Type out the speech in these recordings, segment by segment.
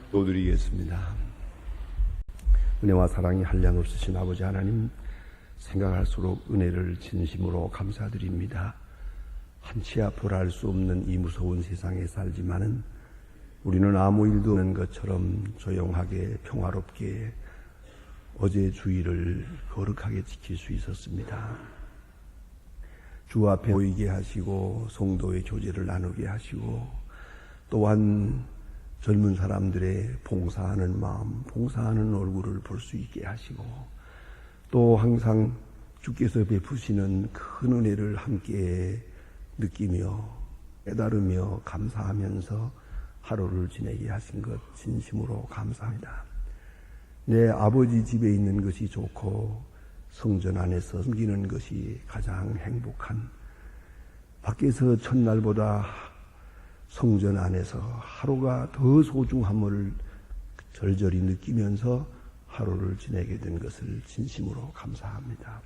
기도드리겠습니다. 은혜와 사랑이 한량없으신 아버지 하나님, 생각할수록 은혜를 진심으로 감사드립니다. 한치 앞을 알 수 없는 이 무서운 세상에 살지만은 우리는 아무 일도 없는 것처럼 조용하게 평화롭게 어제 주일을 거룩하게 지킬 수 있었습니다. 주 앞에 모이게 하시고 성도의 교제를 나누게 하시고 또한 젊은 사람들의 봉사하는 마음, 봉사하는 얼굴을 볼 수 있게 하시고 또 항상 주께서 베푸시는 큰 은혜를 함께 느끼며 깨달으며 감사하면서 하루를 지내게 하신 것 진심으로 감사합니다. 내 아버지 집에 있는 것이 좋고 성전 안에서 숨기는 것이 가장 행복한, 밖에서 첫날보다 성전 안에서 하루가 더 소중함을 절절히 느끼면서 하루를 지내게 된 것을 진심으로 감사합니다.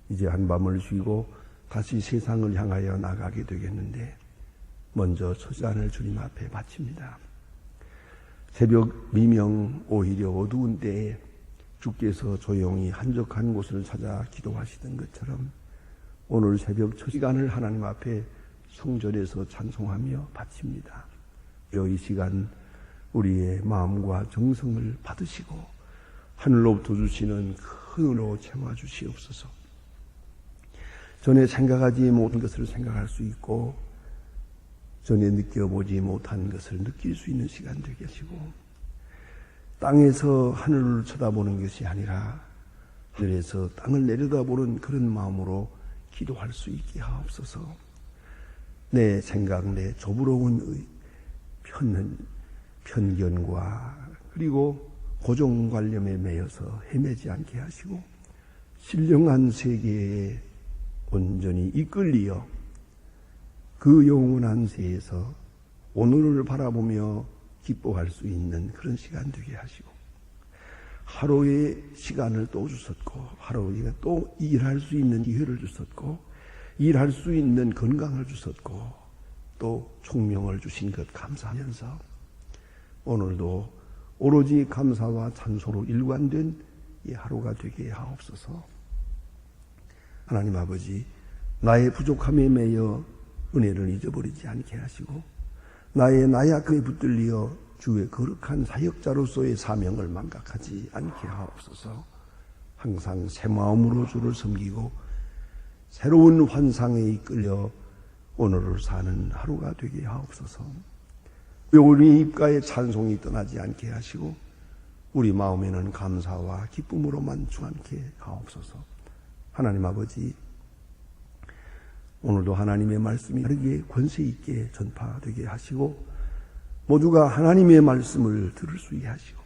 이제 한밤을 쉬고 다시 세상을 향하여 나가게 되겠는데 먼저 첫 잔을 주님 앞에 바칩니다. 새벽 미명 오히려 어두운 때에 주께서 조용히 한적한 곳을 찾아 기도하시던 것처럼 오늘 새벽 첫 시간을 하나님 앞에 성전에서 찬송하며 바칩니다. 이 시간 우리의 마음과 정성을 받으시고 하늘로부터 주시는 큰 은혜로 채워주시옵소서. 전에 생각하지 못한 것을 생각할 수 있고 전에 느껴보지 못한 것을 느낄 수 있는 시간 되게 하시고 땅에서 하늘을 쳐다보는 것이 아니라 하늘에서 땅을 내려다보는 그런 마음으로 기도할 수 있게 하옵소서. 내 생각, 내 조부러운 편견과 그리고 고정관념에 매여서 헤매지 않게 하시고 신령한 세계에 온전히 이끌리어 그 영원한 세에서 오늘을 바라보며 기뻐할 수 있는 그런 시간 되게 하시고 하루의 시간을 또 주셨고 하루에 또 일할 수 있는 기회를 주셨고 일할 수 있는 건강을 주셨고 또 총명을 주신 것 감사하면서 오늘도 오로지 감사와 찬송으로 일관된 이 하루가 되게 하옵소서. 하나님 아버지, 나의 부족함에 매여 은혜를 잊어버리지 않게 하시고 나의 나약함에 붙들려 주의 거룩한 사역자로서의 사명을 망각하지 않게 하옵소서. 항상 새 마음으로 주를 섬기고 새로운 환상에 이끌려 오늘을 사는 하루가 되게 하옵소서. 우리 입가에 찬송이 떠나지 않게 하시고 우리 마음에는 감사와 기쁨으로만 충만케 하옵소서. 하나님 아버지, 오늘도 하나님의 말씀이 바르게 권세 있게 전파되게 하시고 모두가 하나님의 말씀을 들을 수 있게 하시고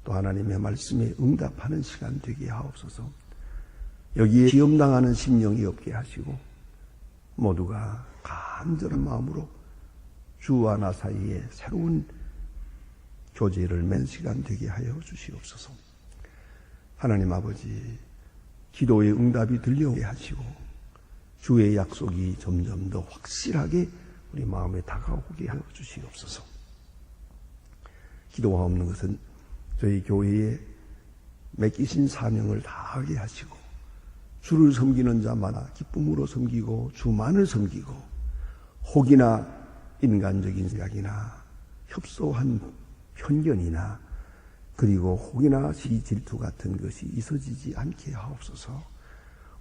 또 하나님의 말씀에 응답하는 시간 되게 하옵소서. 여기에 시험당하는 심령이 없게 하시고 모두가 간절한 마음으로 주와 나 사이에 새로운 교제를 맺는 시간 되게 하여 주시옵소서. 하나님 아버지, 기도의 응답이 들려오게 하시고 주의 약속이 점점 더 확실하게 우리 마음에 다가오게 하여 주시옵소서. 기도가 없는 것은 저희 교회에 맡기신 사명을 다하게 하시고 주를 섬기는 자마다 기쁨으로 섬기고 주만을 섬기고 혹이나 인간적인 생각이나 협소한 편견이나 그리고 혹이나 질투 같은 것이 있어지지 않게 하옵소서.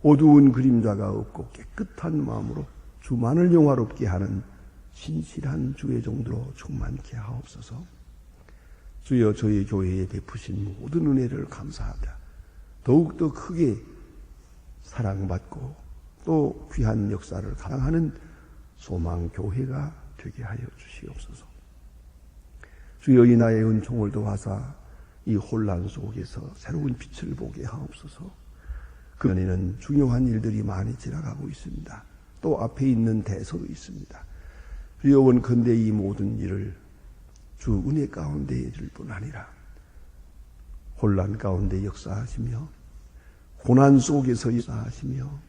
어두운 그림자가 없고 깨끗한 마음으로 주만을 영화롭게 하는 신실한 주의 정도로 충만케 하옵소서. 주여, 저희 교회에 베푸신 모든 은혜를 감사하다. 더욱더 크게 사랑받고 또 귀한 역사를 감당하는 소망교회가 되게 하여 주시옵소서. 주여, 이 나의 은총을 도와사 이 혼란 속에서 새로운 빛을 보게 하옵소서. 그 안에는 중요한 일들이 많이 지나가고 있습니다. 또 앞에 있는 대서도 있습니다. 주여, 원컨대 이 모든 일을 주 은혜 가운데 해줄 뿐 아니라 혼란 가운데 역사하시며 고난 속에서 역사하시며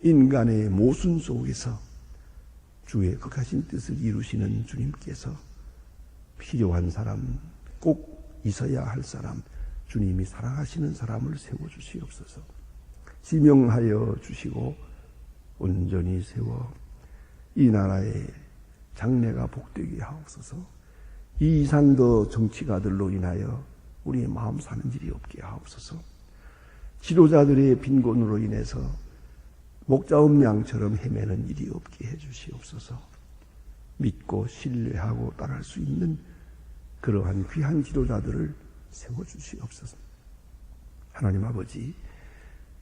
인간의 모순 속에서 주의 거룩하신 뜻을 이루시는 주님께서 필요한 사람, 꼭 있어야 할 사람, 주님이 사랑하시는 사람을 세워주시옵소서. 지명하여 주시고 온전히 세워 이 나라의 장래가 복되게 하옵소서. 이 이상 더 정치가들로 인하여 우리의 마음 사는 일이 없게 하옵소서. 지도자들의 빈곤으로 인해서 목자 없는 양처럼 헤매는 일이 없게 해주시옵소서. 믿고 신뢰하고 따를 수 있는 그러한 귀한 지도자들을 세워주시옵소서. 하나님 아버지,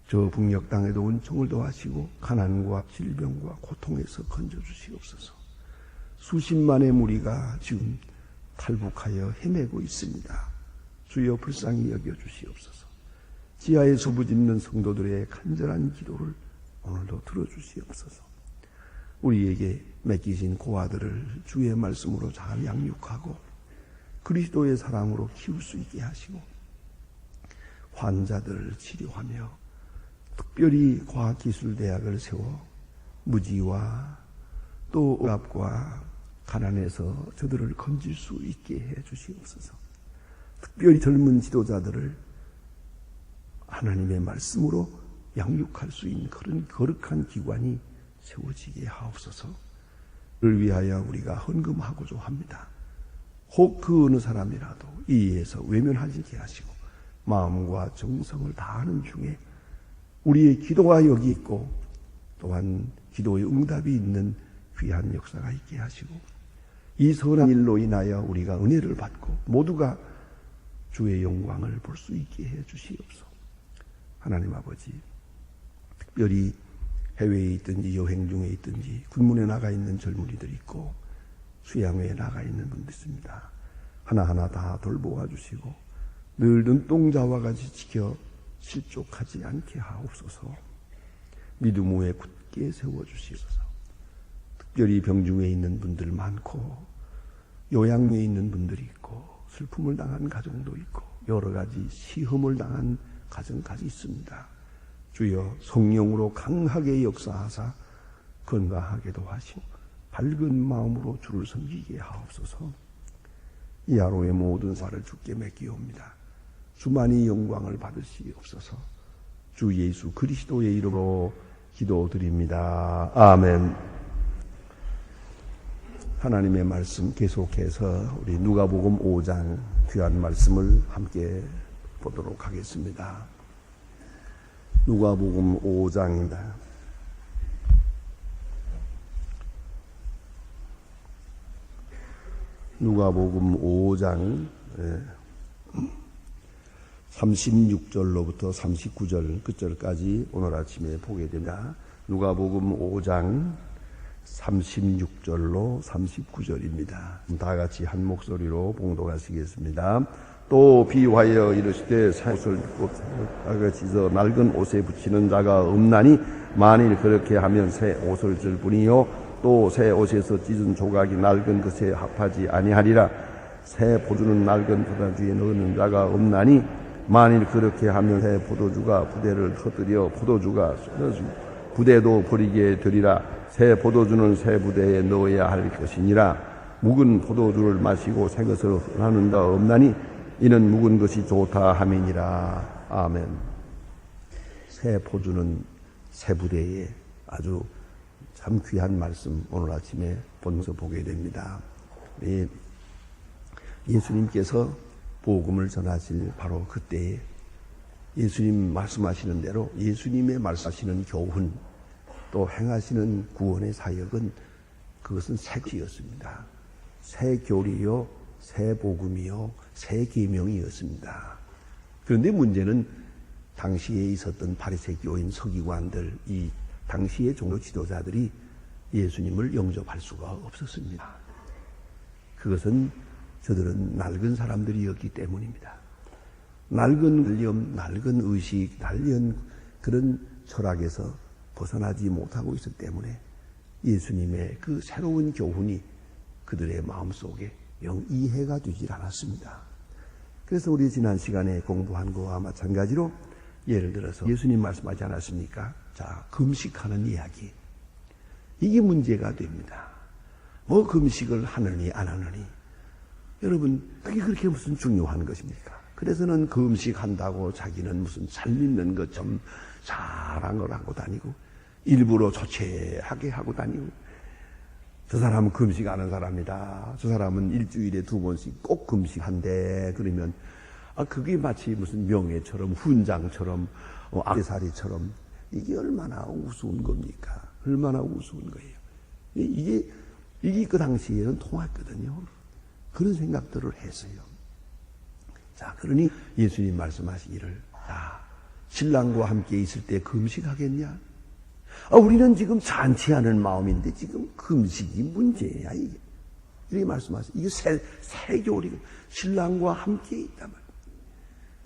저 북녘 땅에도 은총을 더하시고 가난과 질병과 고통에서 건져주시옵소서. 수십만의 무리가 지금 탈북하여 헤매고 있습니다. 주여 불쌍히 여겨주시옵소서. 지하에 수부짓는 성도들의 간절한 기도를 오늘도 들어주시옵소서. 우리에게 맡기신 고아들을 주의 말씀으로 잘 양육하고 그리스도의 사랑으로 키울 수 있게 하시고 환자들을 치료하며 특별히 과학기술대학을 세워 무지와 또 억압과 가난에서 저들을 건질 수 있게 해 주시옵소서. 특별히 젊은 지도자들을 하나님의 말씀으로 양육할 수 있는 그런 거룩한 기관이 세워지게 하옵소서. 그를 위하여 우리가 헌금하고자 합니다. 혹 그 어느 사람이라도 이에서 외면하지 하시고 마음과 정성을 다하는 중에 우리의 기도가 여기 있고 또한 기도의 응답이 있는 귀한 역사가 있게 하시고 이 선한 일로 인하여 우리가 은혜를 받고 모두가 주의 영광을 볼 수 있게 해 주시옵소서. 하나님 아버지, 특별히 해외에 있든지 여행 중에 있든지 군문에 나가 있는 젊은이들이 있고 수양회에 나가 있는 분들 있습니다. 하나하나 다 돌보아 주시고 늘 눈동자와 같이 지켜 실족하지 않게 하옵소서. 믿음 위에 굳게 세워주시옵소서. 특별히 병중에 있는 분들 많고 요양에 있는 분들이 있고 슬픔을 당한 가정도 있고 여러 가지 시험을 당한 가정까지 있습니다. 주여 성령으로 강하게 역사하사 건강하게도 하시고 밝은 마음으로 주를 섬기게 하옵소서. 이 하루의 모든 사를 주께 맡기옵니다. 주만이 영광을 받으시옵소서. 주 예수 그리스도의 이름으로 기도드립니다. 아멘. 하나님의 말씀 계속해서 우리 누가복음 5장 귀한 말씀을 함께 보도록 하겠습니다. 누가복음 5장입니다. 누가복음 5장 36절로부터 39절 끝절까지 오늘 아침에 보게 됩니다. 누가복음 5장 36절로 39절입니다. 다 같이 한 목소리로 봉독하시겠습니다. 또 비유하여 이르시되 새 옷을 입고 찢어 낡은 옷에 붙이는 자가 없나니 만일 그렇게 하면 새 옷을 줄 뿐이요 또 새 옷에서 찢은 조각이 낡은 것에 합하지 아니하리라. 새 포도주는 낡은 포도주에 넣는 자가 없나니 만일 그렇게 하면 새 포도주가 부대를 터뜨려 포도주가 쏟아지고 부대도 버리게 되리라. 새 포도주는 새 부대에 넣어야 할 것이니라. 묵은 포도주를 마시고 새 것을 하는 자 없나니 이는 묵은 것이 좋다 함이니라. 아멘. 새 포도주는 새 부대에 아주 참 귀한 말씀 오늘 아침에 본서 보게 됩니다. 예수님께서 복음을 전하실 바로 그때에 예수님 말씀하시는 대로 예수님의 말씀하시는 교훈 또 행하시는 구원의 사역은 그것은 새 교리였습니다. 새 교리요, 새 복음이요, 새 계명이었습니다. 그런데 문제는 당시에 있었던 바리새교인 서기관들, 이 당시의 종교 지도자들이 예수님을 영접할 수가 없었습니다. 그것은 저들은 낡은 사람들이었기 때문입니다. 낡은 관념, 낡은 의식, 낡은 그런 철학에서 벗어나지 못하고 있었기 때문에 예수님의 그 새로운 교훈이 그들의 마음속에 영 이해가 되질 않았습니다. 그래서 우리 지난 시간에 공부한 거와 마찬가지로 예를 들어서 예수님 말씀하지 않았습니까? 자, 금식하는 이야기. 이게 문제가 됩니다. 뭐 금식을 하느니 안 하느니. 여러분, 그게 그렇게 무슨 중요한 것입니까? 그래서는 금식한다고 자기는 무슨 잘 믿는 것 좀 잘한 걸 하고 다니고, 일부러 조촐하게 하고 다니고, 저 사람은 금식하는 사람이다. 저 사람은 일주일에 2번씩 꼭 금식한대. 그러면 그게 마치 무슨 명예처럼, 훈장처럼, 악세사리처럼, 이게 얼마나 우스운 겁니까? 얼마나 우스운 거예요. 이게 그 당시에는 통했거든요. 그런 생각들을 했어요. 자, 그러니 예수님 말씀하시기를, 신랑과 함께 있을 때 금식하겠냐? 우리는 지금 잔치하는 마음인데 지금 금식이 문제야, 이게. 이렇게 말씀하세요. 이게 새 교리, 신랑과 함께 있단 말이에요.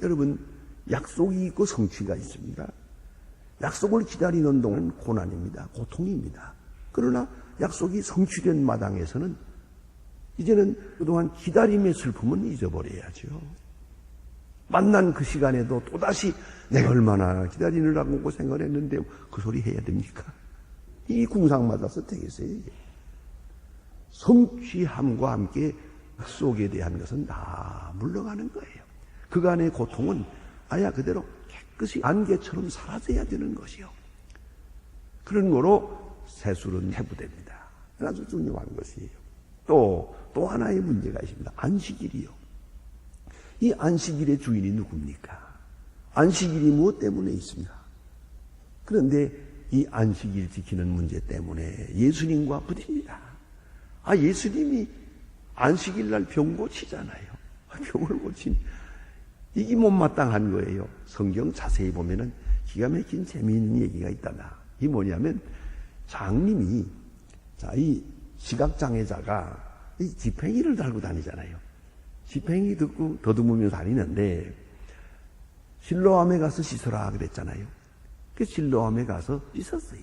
여러분, 약속이 있고 성취가 있습니다. 약속을 기다리는 동안 고난입니다. 고통입니다. 그러나 약속이 성취된 마당에서는 이제는 그동안 기다림의 슬픔은 잊어버려야죠. 만난 그 시간에도 또다시 내가 얼마나 기다리느라고 고생을 했는데 그 소리 해야 됩니까? 이 궁상맞아서 되겠어요, 이게. 성취함과 함께 약속에 대한 것은 다 물러가는 거예요. 그간의 고통은 아야 그대로 깨끗이 안개처럼 사라져야 되는 것이요. 그런 거로 세술은 해부됩니다. 아주 중요한 것이에요. 또 하나의 문제가 있습니다. 안식일이요. 이 안식일의 주인이 누굽니까? 안식일이 무엇 때문에 있습니까? 그런데 이 안식일 지키는 문제 때문에 예수님과 부딪힙니다. 예수님이 안식일 날 병 고치잖아요. 병을 고치니 이게 못마땅한 거예요. 성경 자세히 보면은 기가 막힌 재미있는 얘기가 있다나. 이 뭐냐면 장님이 이 시각장애자가 이 지팽이를 달고 다니잖아요. 지팽이 듣고 더듬으며 다니는데 실로암에 가서 씻어라 그랬잖아요. 그 실로암에 가서 씻었어요.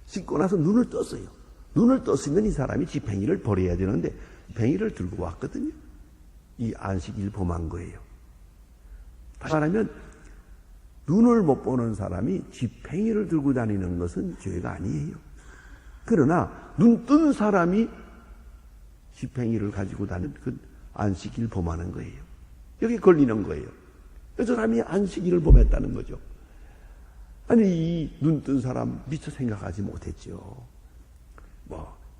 씻고 나서 눈을 떴어요. 눈을 떴으면 이 사람이 지팽이를 버려야 되는데 지팽이를 들고 왔거든요. 이 안식일 범한 거예요. 다시 말하면 눈을 못 보는 사람이 지팽이를 들고 다니는 것은 죄가 아니에요. 그러나 눈 뜬 사람이 지팽이를 가지고 다니는 그 안식일 범하는 거예요. 여기 걸리는 거예요. 그 사람이 안식일을 범했다는 거죠. 아니, 이 눈 뜬 사람 미처 생각하지 못했죠.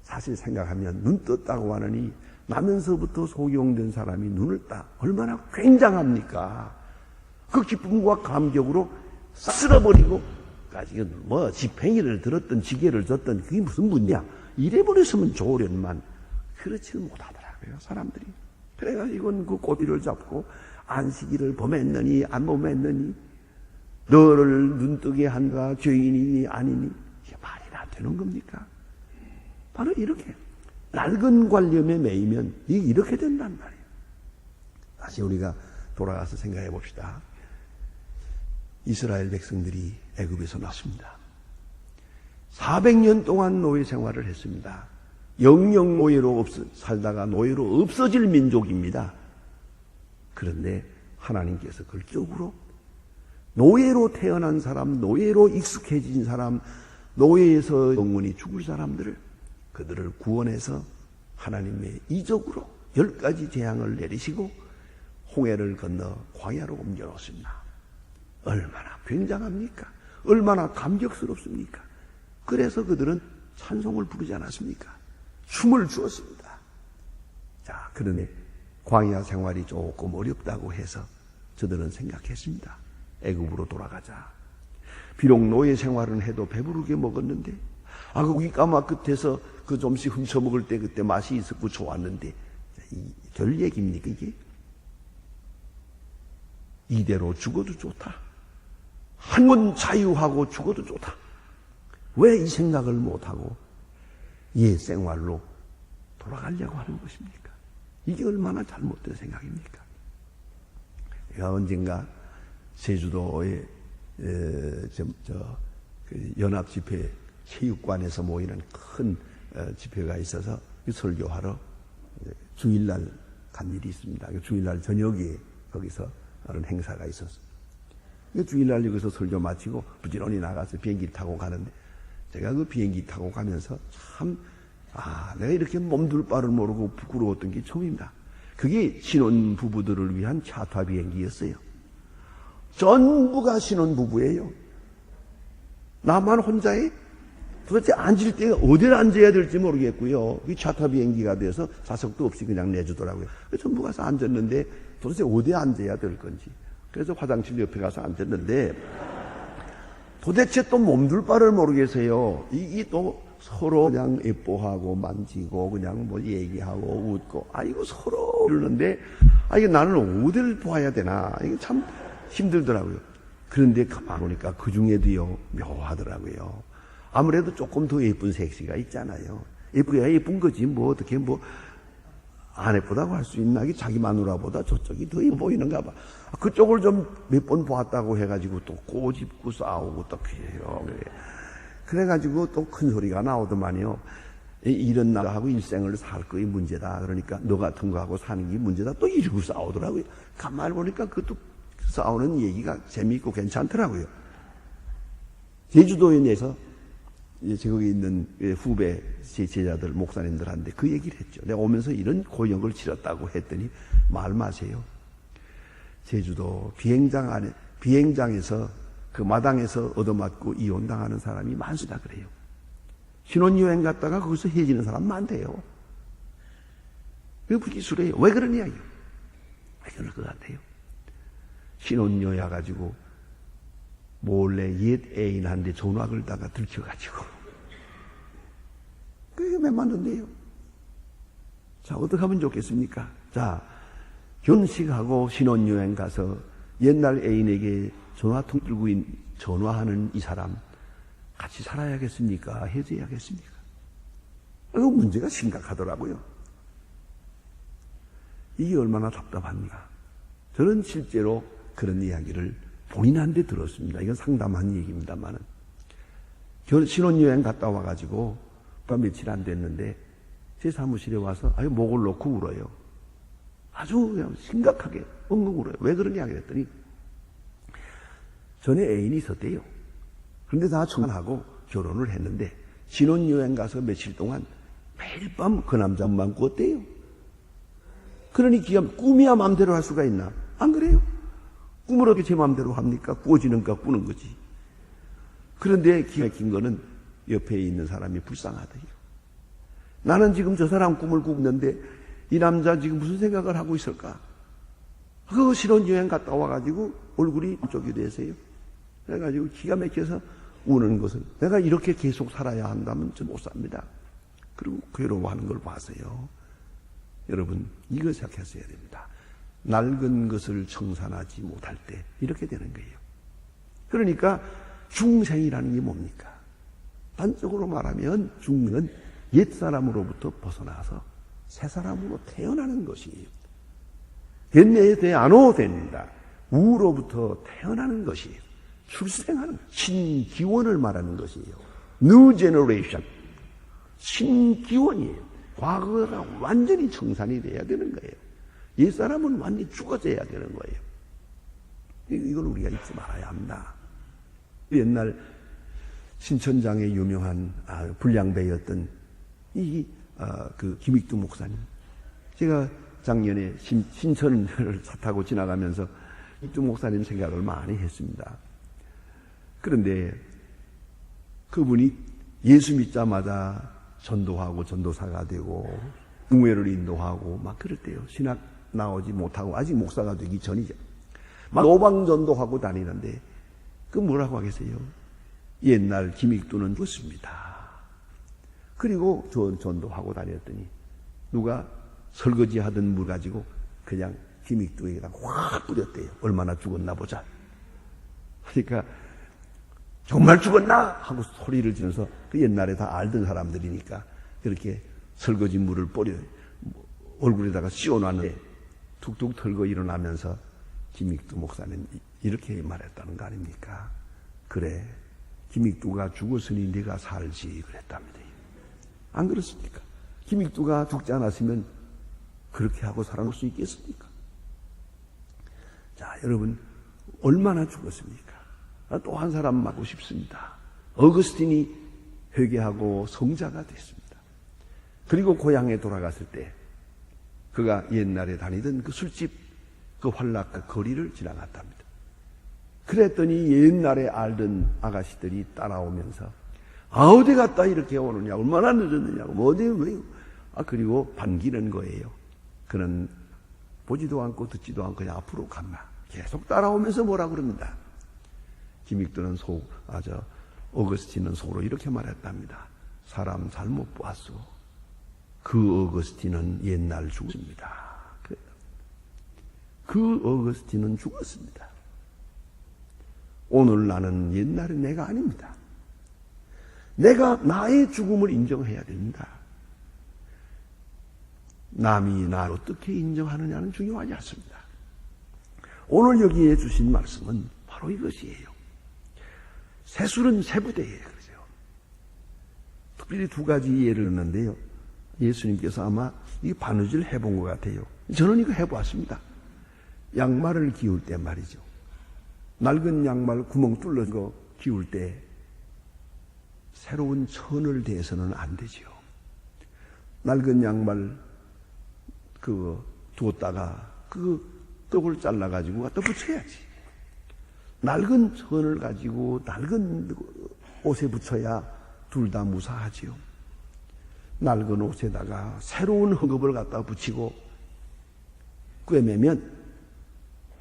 사실 생각하면 눈 떴다고 하느니 나면서부터 소경된 사람이 눈을 따 얼마나 굉장합니까? 그 기쁨과 감격으로 쓸어버리고 지팽이를 들었던 지게를 졌던 그게 무슨 문제야? 이래버렸으면 좋으련만 그렇지 못하더라고요, 사람들이. 그래가지고 그 고비를 잡고 안식일을 범했느니 안 범했느니 너를 눈뜨게 한가 죄인이니 아니니 이게 말이나 되는 겁니까? 바로 이렇게 낡은 관념에 매이면 이렇게 된단 말이에요. 다시 우리가 돌아가서 생각해 봅시다. 이스라엘 백성들이 애굽에서 나왔습니다. 400년 동안 노예 생활을 했습니다. 영영 노예로 살다가 노예로 없어질 민족입니다. 그런데 하나님께서 그쪽으로 노예로 태어난 사람, 노예로 익숙해진 사람, 노예에서 영원히 죽을 사람들을 그들을 구원해서 하나님의 이적으로 10가지 재앙을 내리시고 홍해를 건너 광야로 옮겨놓습니다. 얼마나 굉장합니까? 얼마나 감격스럽습니까? 그래서 그들은 찬송을 부르지 않았습니까? 춤을 주었습니다. 자, 그러네 광야 생활이 조금 어렵다고 해서 저들은 생각했습니다. 애굽으로 돌아가자. 비록 노예 생활은 해도 배부르게 먹었는데 그 까마 끝에서 그 좀씩 훔쳐 먹을 때 그때 맛이 있었고 좋았는데 별 얘기입니까 이게? 이대로 죽어도 좋다. 한번 자유하고 죽어도 좋다. 왜 이 생각을 못하고 옛 생활로 돌아가려고 하는 것입니까? 이게 얼마나 잘못된 생각입니까? 제가 언젠가 제주도의 그 연합집회 체육관에서 모이는 큰 집회가 있어서 설교하러 주일날 간 일이 있습니다. 주일날 저녁에 거기서 그런 행사가 있었어요. 주일날 여기서 설교 마치고 부지런히 나가서 비행기 타고 가는데 제가 그 비행기 타고 가면서 참 내가 이렇게 몸둘 바를 모르고 부끄러웠던 게 처음입니다. 그게 신혼부부들을 위한 차타 비행기였어요. 전부가 신혼부부예요. 나만 혼자에 도대체 앉을 때 어디를 앉아야 될지 모르겠고요. 이 차타 비행기가 돼서 좌석도 없이 그냥 내주더라고요. 전부 가서 앉았는데 도대체 어디에 앉아야 될 건지. 그래서 화장실 옆에 가서 앉았는데 도대체 또 몸둘 바를 모르겠어요. 이게 또 서로 그냥 예뻐하고 만지고 그냥 뭐 얘기하고 웃고 이거 서로 이러는데 이게 나는 어디를 보아야 되나. 이게 참 힘들더라고요. 그런데 가만 보니까 그 중에도요 묘하더라고요. 아무래도 조금 더 예쁜 섹시가 있잖아요. 예쁘게 예쁜 거지 뭐 어떻게 뭐 안 예쁘다고 할 수 있나. 자기 마누라보다 저쪽이 더 예뻐 보이는가 봐. 그쪽을 좀 몇 번 보았다고 해가지고 또 꼬집고 싸우고 또 그래요. 그래가지고 또 큰 소리가 나오더만요. 이런 나하고 일생을 살 거이 문제다. 그러니까 너 같은 거하고 사는 게 문제다. 또 이러고 싸우더라고요. 가만히 보니까 그것도 싸우는 얘기가 재미있고 괜찮더라고요. 제주도에 내서 거기 있는 후배 제자들 목사님들한테 그 얘기를 했죠. 내가 오면서 이런 고역을 치렀다고 했더니 말 마세요. 제주도 비행장에서 그 마당에서 얻어맞고 이혼당하는 사람이 많습니다. 그래요. 신혼여행 갔다가 거기서 헤어지는 사람 많대요. 그게 불기술이에요. 왜 그러냐요. 왜 그럴 것 같아요. 신혼여행 가지고 몰래 옛 애인한테 전화 걸다가 들켜가지고 그게 왜 맞는데요. 자, 어떻게 하면 좋겠습니까? 자, 결혼식하고 신혼여행 가서 옛날 애인에게 전화통 들고 전화하는 이 사람 같이 살아야겠습니까? 헤어져야겠습니까? 이거 문제가 심각하더라고요. 이게 얼마나 답답합니까? 저는 실제로 그런 이야기를 본인한테 들었습니다. 이건 상담한 얘기입니다만은. 신혼여행 갔다 와가지고, 며칠 안 됐는데, 제 사무실에 와서, 목을 놓고 울어요. 아주 그냥 심각하게, 엉엉 울어요. 왜 그러냐 그랬더니, 전에 애인이 있었대요. 그런데 다 청혼하고 결혼을 했는데, 신혼여행 가서 며칠 동안 매일 밤 그 남자만 꾸었대요. 그러니 꿈이야 마음대로 할 수가 있나? 안 그래요? 꿈을 어떻게 제 마음대로 합니까? 꾸어지는가 꾸는 거지. 그런데 기가 막힌 거는 옆에 있는 사람이 불쌍하대요. 나는 지금 저 사람 꿈을 꾸는데 이 남자 지금 무슨 생각을 하고 있을까? 그 신혼여행 갔다 와가지고 얼굴이 이쪽이 되세요. 그래가지고 기가 막혀서 우는 것은 내가 이렇게 계속 살아야 한다면 전 못 삽니다. 그리고 괴로워하는 걸 봐서요. 여러분 이거 생각했어야 됩니다. 낡은 것을 청산하지 못할 때 이렇게 되는 거예요. 그러니까 중생이라는 게 뭡니까? 단적으로 말하면 중생은 옛사람으로부터 벗어나서 새사람으로 태어나는 것이에요. 옛내에 대해 안오 됩니다. 우로부터 태어나는 것이에요. 출생하는 신기원을 말하는 것이에요. New Generation. 신기원이에요. 과거가 완전히 청산이 돼야 되는 거예요. 옛사람은 완전히 죽어져야 되는 거예요. 이걸 우리가 잊지 말아야 합니다. 옛날 신천장의 유명한 불량배였던 그 김익두 목사님. 제가 작년에 신천을 차 타고 지나가면서 김익두 목사님 생각을 많이 했습니다. 그런데 그분이 예수 믿자마자 전도하고 전도사가 되고 공회를 인도하고 막 그럴 때요. 신학 나오지 못하고 아직 목사가 되기 전이죠. 막 노방전도하고 다니는데 그 뭐라고 하겠어요? 옛날 김익두는 죽었습니다. 그리고 전도하고 다녔더니 누가 설거지하던 물 가지고 그냥 김익두에다 확 뿌렸대요. 얼마나 죽었나 보자. 그러니까 정말 죽었나? 하고 소리를 지면서 그 옛날에 다 알던 사람들이니까 그렇게 설거지 물을 뿌려 얼굴에다가 씌워놨는데 툭툭 털고 일어나면서 김익두 목사는 이렇게 말했다는 거 아닙니까? 그래, 김익두가 죽었으니 네가 살지 그랬답니다. 안 그렇습니까? 김익두가 죽지 않았으면 그렇게 하고 살아올 수 있겠습니까? 자, 여러분 얼마나 죽었습니까? 또 한 사람 맞고 싶습니다. 어거스틴이 회개하고 성자가 됐습니다. 그리고 고향에 돌아갔을 때 그가 옛날에 다니던 그 술집 그 환락가 거리를 지나갔답니다. 그랬더니 옛날에 알던 아가씨들이 따라오면서 어디 갔다 이렇게 오느냐, 얼마나 늦었느냐고, 뭐 어디 왜, 그리고 반기는 거예요. 그는 보지도 않고 듣지도 않고 그냥 앞으로 갔나. 계속 따라오면서 뭐라 그럽니다. 김익도는 어거스틴은 속으로 이렇게 말했답니다. 사람 잘못 보았소. 그 어거스틴은 옛날 죽었습니다. 그 어거스틴은 죽었습니다. 오늘 나는 옛날의 내가 아닙니다. 내가 나의 죽음을 인정해야 됩니다. 남이 나를 어떻게 인정하느냐는 중요하지 않습니다. 오늘 여기에 주신 말씀은 바로 이것이에요. 세술은 세부대에 그러죠. 특별히 두 가지 예를 들었는데요. 예수님께서 아마 이 바느질 해본 것 같아요. 저는 이거 해보았습니다. 양말을 기울 때 말이죠. 낡은 양말 구멍 뚫는 거 기울 때 새로운 천을 대해서는 안 되지요. 낡은 양말 두었다가 그 떡을 잘라가지고 갖다 붙여야지. 낡은 천을 가지고 낡은 옷에 붙여야 둘 다 무사하지요. 낡은 옷에다가 새로운 흙업을 갖다 붙이고 꿰매면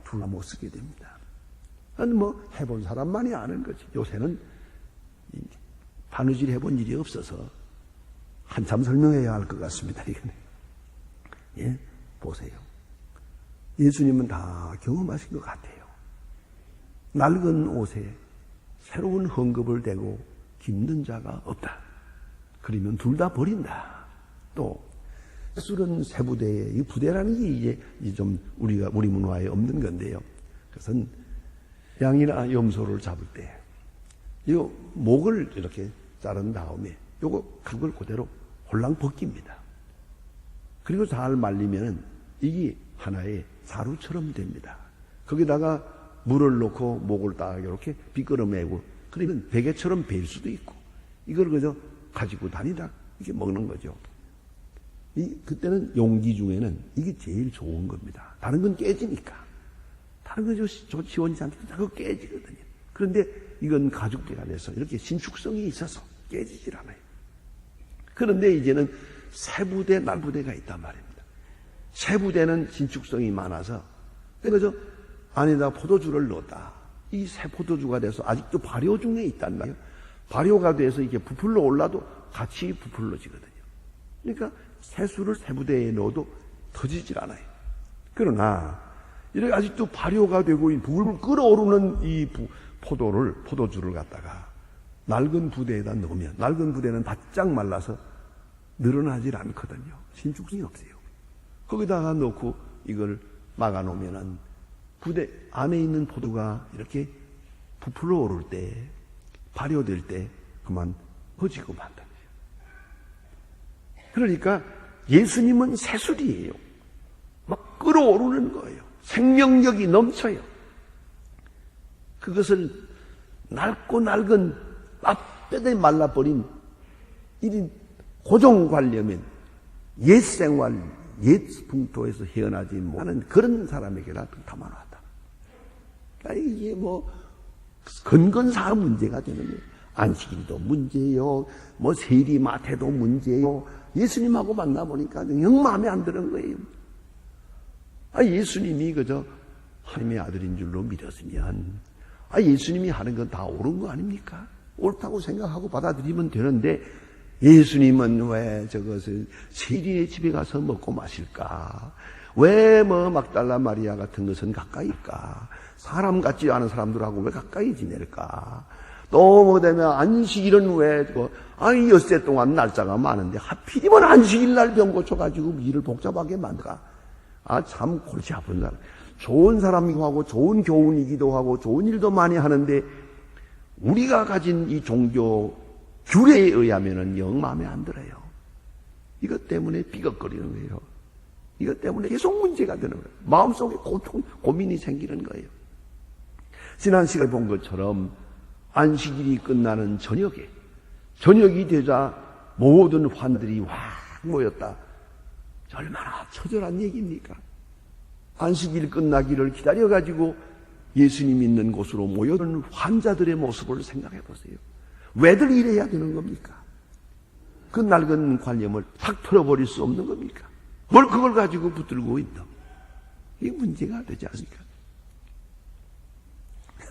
둘 다 못 쓰게 됩니다. 뭐 해본 사람만이 아는 거지. 요새는 바느질 해본 일이 없어서 한참 설명해야 할 것 같습니다. 이거는. 예, 보세요. 예수님은 다 경험하신 것 같아요. 낡은 옷에 새로운 헝겊을 대고 깁는 자가 없다. 그러면 둘 다 버린다. 또 술은 세부대에 이 부대라는 게 이제 좀 우리 문화에 없는 건데요. 그것은 양이나 염소를 잡을 때 이 목을 이렇게 자른 다음에 그걸 그대로 홀랑 벗깁니다. 그리고 잘 말리면은 이게 하나의 자루처럼 됩니다. 거기다가 물을 넣고 목을 딱 이렇게 비끄러매고 그러면 베개처럼 벨 수도 있고 이걸 그저 가지고 다니다 이렇게 먹는 거죠. 그때는 용기 중에는 이게 제일 좋은 겁니다. 다른 건 깨지니까. 다른 건 지원치 않게 그거 깨지거든요. 그런데 이건 가죽대가 돼서 이렇게 신축성이 있어서 깨지질 않아요. 그런데 이제는 세부대, 날부대가 있단 말입니다. 세부대는 신축성이 많아서 그래서 안에다 포도주를 넣었다. 이 새 포도주가 돼서 아직도 발효 중에 있단 말이에요. 발효가 돼서 이게 부풀러 올라도 같이 부풀러지거든요. 그러니까 새술을 세부대에 넣어도 터지질 않아요. 그러나 이렇게 아직도 발효가 되고 이 불을 끓어오르는 이 포도주를 갖다가 낡은 부대에다 넣으면 낡은 부대는 바짝 말라서 늘어나질 않거든요. 신축성이 없어요. 거기다가 넣고 이걸 막아놓으면은 부대 안에 있는 포도가 이렇게 부풀어 오를 때 발효될 때 그만 퍼지고 만다. 그러니까 예수님은 새술이에요. 막 끓어오르는 거예요. 생명력이 넘쳐요. 그것을 낡고 낡은 뼈대 말라버린 이 고정관념인 옛 생활, 옛 풍토에서 헤어나지 못하는 그런 사람에게나 다만하다. 그러니까 이게 근건사 문제가 되는 거예요. 안식일도 문제요, 세리마태도 문제요. 예수님하고 만나보니까 영 마음에 안 드는 거예요. 예수님이 그저 하나님의 아들인 줄로 믿었으면 예수님이 하는 건 다 옳은 거 아닙니까? 옳다고 생각하고 받아들이면 되는데 예수님은 왜 저것을 세리의 집에 가서 먹고 마실까? 왜 막달라 마리아 같은 것은 가까이일까? 사람 같지 않은 사람들하고 왜 가까이 지낼까? 또 되면 안식일은 왜 엿새 동안 날짜가 많은데 하필이면 안식일 날 병 고쳐가지고 일을 복잡하게 만들까? 참 골치 아픈 사람. 좋은 사람이기도 하고 좋은 교훈이기도 하고 좋은 일도 많이 하는데 우리가 가진 이 종교 규례에 의하면은 영 마음에 안 들어요. 이것 때문에 삐걱거리는 거예요. 이것 때문에 계속 문제가 되는 거예요. 마음속에 고민이 생기는 거예요. 지난 시간에 본 것처럼 안식일이 끝나는 저녁이 되자 모든 환들이 확 모였다. 얼마나 처절한 얘기입니까? 안식일 끝나기를 기다려가지고 예수님 있는 곳으로 모여든 환자들의 모습을 생각해 보세요. 왜들 이래야 되는 겁니까? 그 낡은 관념을 탁 털어버릴 수 없는 겁니까? 뭘 그걸 가지고 붙들고 있다. 이게 문제가 되지 않습니까?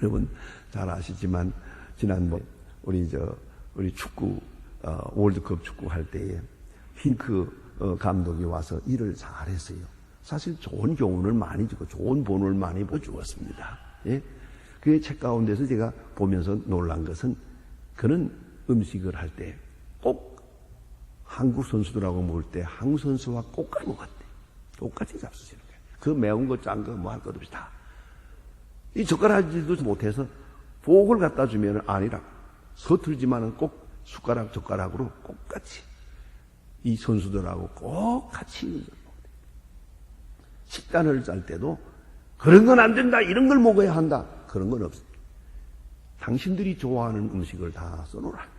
여러분 잘 아시지만 지난번 우리 축구 월드컵 축구 할 때에 핑크 감독이 와서 일을 잘했어요. 사실 좋은 교훈을 많이 주고 좋은 본을 많이 주었습니다. 예? 그 책 가운데서 제가 보면서 놀란 것은 그는 음식을 할 때 꼭 한국 선수들하고 먹을 때 한국 선수와 똑같이 먹었대. 똑같이 잡수시는 거예요. 그 매운 거, 짠 거, 뭐 할 것 없이 다. 이 젓가락질도 못해서 복을 갖다 주면 아니라 서툴지만은 꼭 숟가락, 젓가락으로 똑같이 이 선수들하고 꼭 같이 있는 거예요. 식단을 짤 때도 그런 건 안 된다, 이런 걸 먹어야 한다. 그런 건 없습니다. 당신들이 좋아하는 음식을 다 써놓으라.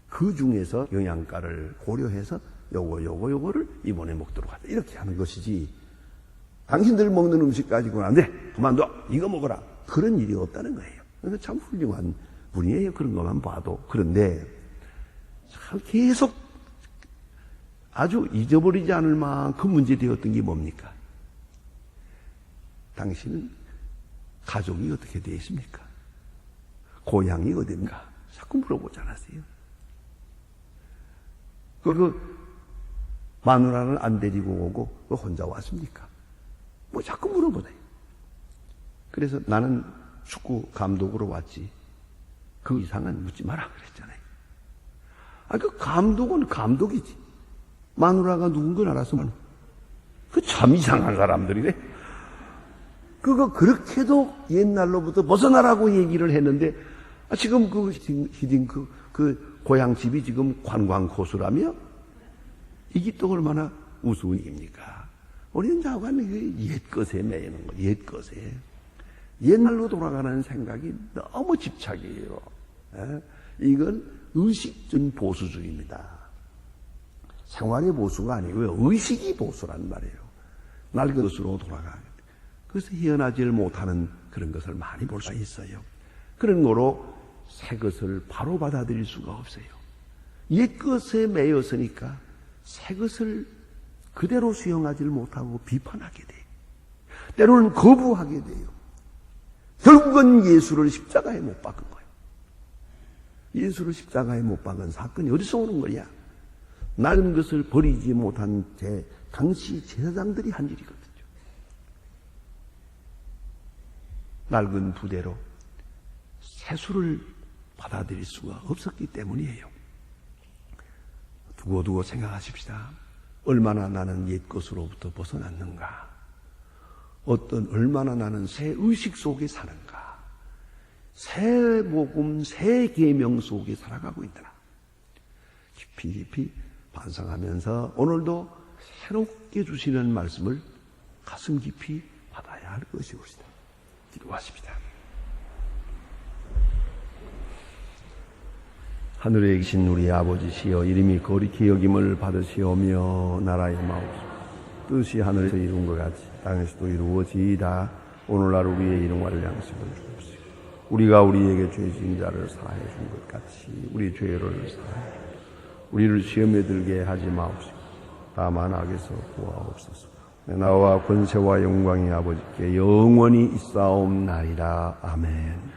그 중에서 영양가를 고려해서 요거를 이번에 먹도록 하자. 이렇게 하는 것이지. 당신들 먹는 음식 가지고는 안 돼. 그만둬. 이거 먹어라. 그런 일이 없다는 거예요. 그래서 참 훌륭한 분이에요. 그런 것만 봐도. 그런데 참 계속 아주 잊어버리지 않을 만큼 문제되었던 게 뭡니까? 당신은 가족이 어떻게 되어 있습니까? 고향이 어딘가? 자꾸 물어보지 않았어요. 마누라는 안 데리고 오고 혼자 왔습니까? 뭐 자꾸 물어보네요. 그래서 나는 축구 감독으로 왔지. 그 이상은 묻지 마라 그랬잖아요. 그 감독은 감독이지. 마누라가 누군 건 알았으면 그 참 이상한 사람들이네. 그거 그렇게도 옛날로부터 벗어나라고 얘기를 했는데 지금 그 히딩크 그 고향 집이 지금 관광 코스라며 이게 또 얼마나 우스운 일입니까? 우리는 자꾸는 옛것에 매이는 거예요. 옛것에. 옛날로 돌아가는 생각이 너무 집착이에요. 이건 의식적인 보수주의입니다. 생활의 보수가 아니고요. 의식이 보수란 말이에요. 낡은 것으로 돌아가는. 그래서 희한하지를 못하는 그런 것을 많이 볼 수 있어요. 그런 거로 새 것을 바로 받아들일 수가 없어요. 옛 것에 매였으니까 새 것을 그대로 수용하지를 못하고 비판하게 돼요. 때로는 거부하게 돼요. 결국은 예수를 십자가에 못 박은 거예요. 예수를 십자가에 못 박은 사건이 어디서 오는 거냐? 낡은 것을 버리지 못한 당시 제사장들이 한 일이거든요. 낡은 부대로 세수를 받아들일 수가 없었기 때문이에요. 두고두고 생각하십시다. 얼마나 나는 옛것으로부터 벗어났는가? 얼마나 나는 새 의식 속에 사는가? 새 복음, 새 계명 속에 살아가고 있더라. 깊이 반성하면서 오늘도 새롭게 주시는 말씀을 가슴 깊이 받아야 할 것이옵니다. 기도하십시다. 하늘에 계신 우리 아버지시여, 이름이 거룩히 여김을 받으시오며 나라의 마옵소서. 뜻이 하늘에서 이룬 것 같이 땅에서도 이루어지이다. 오늘날 우리의 일용할 양식을 주옵시고, 우리가 우리에게 죄 지은 자를 사하여 준 것 같이 우리 죄를 사하여 우리를 시험에 들게 하지 마옵시고 다만 악에서 구하옵소서. 나와 권세와 영광이 아버지께 영원히 있사옵나이다. 아멘.